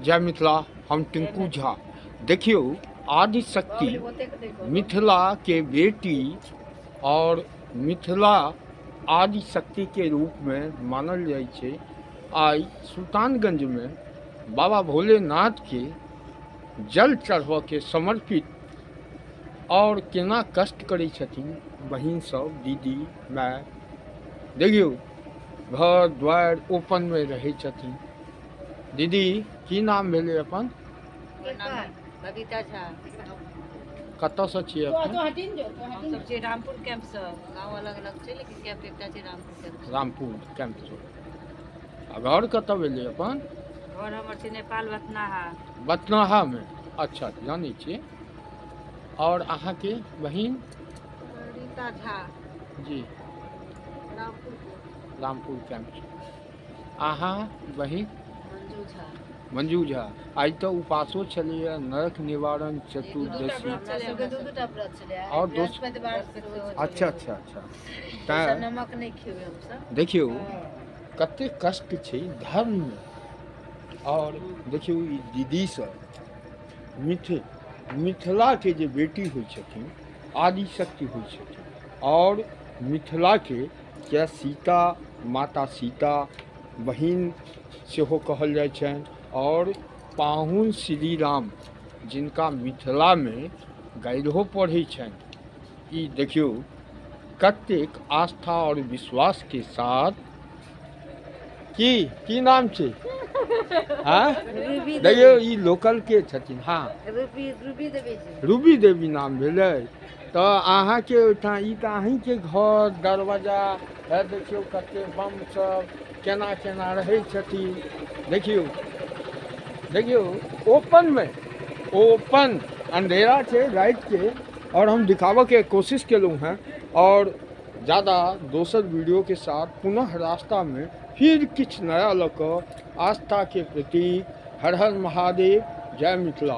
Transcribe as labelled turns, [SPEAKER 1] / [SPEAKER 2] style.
[SPEAKER 1] जय मिथिला। हम टिंकू झा। देखियो, आदि शक्ति मिथिला के बेटी और मिथिला आदि शक्ति के रूप में मानल जाइ छै। आई सुल्तानगंज में बाबा भोलेनाथ के जल चढ़ब के समर्पित और केना कष्ट करै छथिन बहिन सब, दीदी माय। देखियो, घर द्वार ओपन में रहै छथिन। दीदी की नाम भेलै अपन?
[SPEAKER 2] बबीता झा।
[SPEAKER 1] कतऽ से छियै अपन?
[SPEAKER 2] हम सब छियै रामपुर कैंप से। गांव अलग अलग छै लेकिन कैंप एकटा छै रामपुर कैंप।
[SPEAKER 1] रामपुर कैंप से। आ घर कतऽ भेलै अपन?
[SPEAKER 2] घर हमर छै नेपाल बथनाहा।
[SPEAKER 1] बथनाहा में। अच्छा, जानै छियै। और अहाँ के बहिन?
[SPEAKER 2] रीता झा
[SPEAKER 1] जी, रामपुर कैंप से। अहाँ बहिन?
[SPEAKER 2] मंजू झा।
[SPEAKER 1] मंजू झा। आइ तो उपासो छलैया, नरक निवारण चतुर्दशी और दोस्त। अच्छा अच्छा अच्छा।
[SPEAKER 2] नमक नहीं खेबै हम सब।
[SPEAKER 1] देखियो कते कष्ट छै धर्म में। और देखियो ई दीदी सब मिथिला के जे बेटी होइ छथिन, आदि शक्ति होइ छथिन। और मिथिला के सीता, माता सीता बहिन सेहो कहल जाइ छनि। और पाहुन श्री राम, जिनका मिथिला में गैरहो पढ़ै छनि। ई देखियो कतेक आस्था और विश्वास के साथ। की नाम छै? हाँ, देखियो ई लोकल के छथिन। हाँ, रूबी देवी नाम भेलै। तो अहाँ के ओहिठाम ई तऽ अहीं के घर दरवाजा है। देखियो कते बम सब केना केना रहै छथिन। देखियो ओपन में, ओपन अंधेरा छै रात के। और हम दिखावे के कोशिश केलहुँ हैं। और ज़्यादा दोसर वीडियो के साथ पुनः रास्ता में फिर किछ नया लऽ कऽ आस्था के प्रति। हर हर महादेव। जय मिथिला।